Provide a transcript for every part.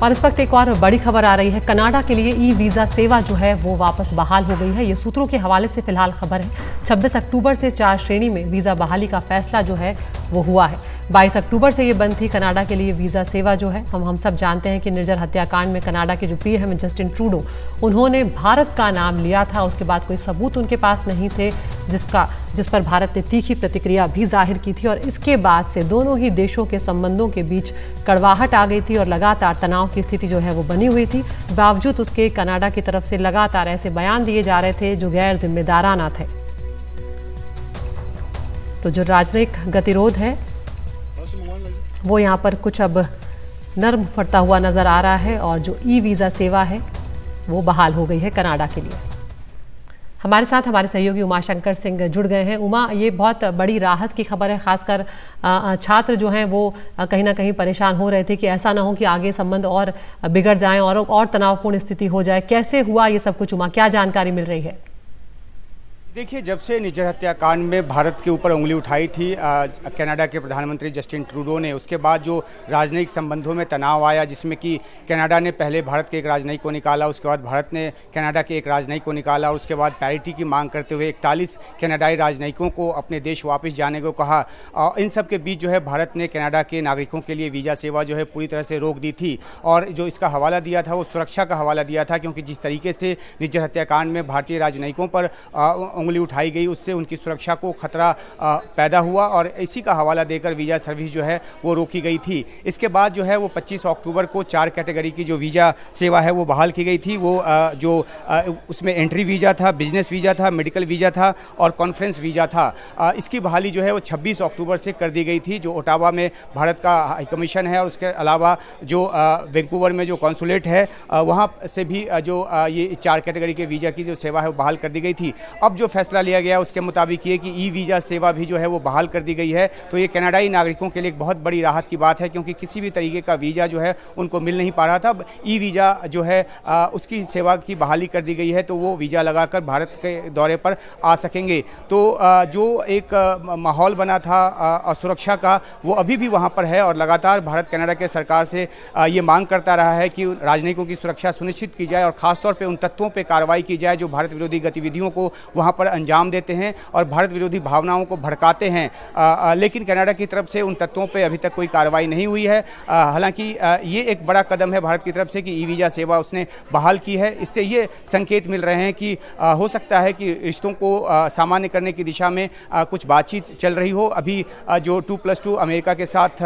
और इस वक्त एक और बड़ी खबर आ रही है। कनाडा के लिए ई वीज़ा सेवा जो है वो वापस बहाल हो गई है। ये सूत्रों के हवाले से फिलहाल खबर है। 26 अक्टूबर से 4 श्रेणी में वीज़ा बहाली का फैसला जो है वो हुआ है। 22 अक्टूबर से ये बंद थी कनाडा के लिए वीज़ा सेवा जो है। हम सब जानते हैं कि निर्जर हत्याकांड में कनाडा के जो पीएम जस्टिन ट्रूडो, उन्होंने भारत का नाम लिया था। उसके बाद कोई सबूत उनके पास नहीं थे जिस पर भारत ने तीखी प्रतिक्रिया भी जाहिर की थी। और इसके बाद से दोनों ही देशों के संबंधों के बीच कड़वाहट आ गई थी और लगातार तनाव की स्थिति जो है वो बनी हुई थी। बावजूद उसके कनाडा की तरफ से लगातार ऐसे बयान दिए जा रहे थे जो गैर जिम्मेदाराना थे। तो जो राजनयिक गतिरोध है वो यहाँ पर कुछ अब नर्म पड़ता हुआ नजर आ रहा है और जो ई वीज़ा सेवा है वो बहाल हो गई है कनाडा के लिए। हमारे साथ हमारे सहयोगी उमाशंकर सिंह जुड़ गए हैं। उमा, ये बहुत बड़ी राहत की खबर है। खासकर छात्र जो हैं वो कहीं ना कहीं परेशान हो रहे थे कि ऐसा ना हो कि आगे संबंध और बिगड़ जाएं और तनावपूर्ण स्थिति हो जाए। कैसे हुआ ये सब कुछ, उमा, क्या जानकारी मिल रही है? देखिए, जब से निज्जर हत्याकांड में भारत के ऊपर उंगली उठाई थी कनाडा के प्रधानमंत्री जस्टिन ट्रूडो ने, उसके बाद जो राजनयिक संबंधों में तनाव आया, जिसमें कि कनाडा ने पहले भारत के एक राजनयिक को निकाला, उसके बाद भारत ने कनाडा के एक राजनयिक को निकाला और उसके बाद पैरिटी की मांग करते हुए 41 कनाडाई राजनयिकों को अपने देश वापस जाने को कहा। इन सब के बीच जो है भारत ने कनाडा के नागरिकों के लिए वीज़ा सेवा जो है पूरी तरह से रोक दी थी। और जो इसका हवाला दिया था वो सुरक्षा का हवाला दिया था, क्योंकि जिस तरीके से निज्जर हत्याकांड में भारतीय राजनयिकों पर उंगली उठाई गई, उससे उनकी सुरक्षा को खतरा पैदा हुआ और इसी का हवाला देकर वीज़ा सर्विस जो है वो रोकी गई थी। इसके बाद जो है वो 25 अक्टूबर को 4 कैटेगरी की जो वीज़ा सेवा है वो बहाल की गई थी। वो उसमें एंट्री वीज़ा था, बिजनेस वीज़ा था, मेडिकल वीज़ा था और कॉन्फ्रेंस वीज़ा था। इसकी बहाली जो है वो 26 अक्टूबर से कर दी गई थी। जो ओटावा में भारत का हाई कमीशन है और उसके अलावा जो वैंकूवर में जो कॉन्सुलेट है वहाँ से भी जो ये 4 कैटेगरी के वीज़ा की जो सेवा है वो बहाल कर दी गई थी। अब जो फैसला लिया गया उसके मुताबिक ये कि ई वीज़ा सेवा भी जो है वो बहाल कर दी गई है। तो ये कनाडाई नागरिकों के लिए एक बहुत बड़ी राहत की बात है, क्योंकि किसी भी तरीके का वीज़ा जो है उनको मिल नहीं पा रहा था। अब ई वीज़ा जो है उसकी सेवा की बहाली कर दी गई है, तो वो वीज़ा लगाकर भारत के दौरे पर आ सकेंगे। तो जो एक माहौल बना था असुरक्षा का, वो अभी भी वहाँ पर है और लगातार भारत कनाडा के सरकार से ये मांग करता रहा है कि राजनयिकों की सुरक्षा सुनिश्चित की जाए और ख़ासतौर पर उन तत्वों पर कार्रवाई की जाए जो भारत विरोधी गतिविधियों को वहाँ पर अंजाम देते हैं और भारत विरोधी भावनाओं को भड़काते हैं। लेकिन कनाडा की तरफ से उन तत्वों पे अभी तक कोई कार्रवाई नहीं हुई है। हालांकि ये एक बड़ा कदम है भारत की तरफ से कि ई वीज़ा सेवा उसने बहाल की है। इससे ये संकेत मिल रहे हैं कि हो सकता है कि रिश्तों को सामान्य करने की दिशा में कुछ बातचीत चल रही हो। अभी जो 2+2 अमेरिका के साथ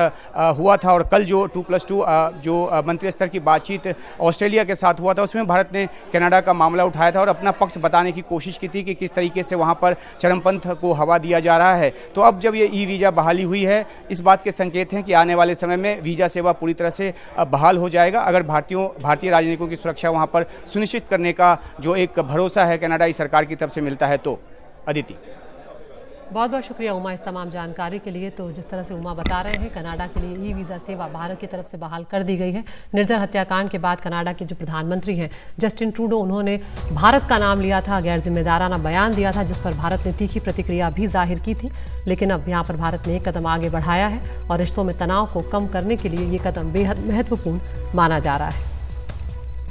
हुआ था और कल जो 2+2 जो मंत्री स्तर की बातचीत ऑस्ट्रेलिया के साथ हुआ था, उसमें भारत ने कनाडा का मामला उठाया था और अपना पक्ष बताने की कोशिश की थी कि किस तरीके से वहाँ पर चरमपंथ को हवा दिया जा रहा है। तो अब जब ये ई वीज़ा बहाली हुई है, इस बात के संकेत हैं कि आने वाले समय में वीज़ा सेवा पूरी तरह से बहाल हो जाएगा, अगर भारतीय राजनयिकों की सुरक्षा वहाँ पर सुनिश्चित करने का जो एक भरोसा है कनाडाई सरकार की तरफ से मिलता है। तो अदिति, बहुत बहुत शुक्रिया उमा इस तमाम जानकारी के लिए। तो जिस तरह से उमा बता रहे हैं, कनाडा के लिए ई वीज़ा सेवा भारत की तरफ से बहाल कर दी गई है। निर्जर हत्याकांड के बाद कनाडा के जो प्रधानमंत्री हैं जस्टिन ट्रूडो, उन्होंने भारत का नाम लिया था, गैर जिम्मेदाराना बयान दिया था जिस पर भारत ने तीखी प्रतिक्रिया भी जाहिर की थी। लेकिन अब यहाँ पर भारत ने एक कदम आगे बढ़ाया है और रिश्तों में तनाव को कम करने के लिए ये कदम बेहद महत्वपूर्ण माना जा रहा है।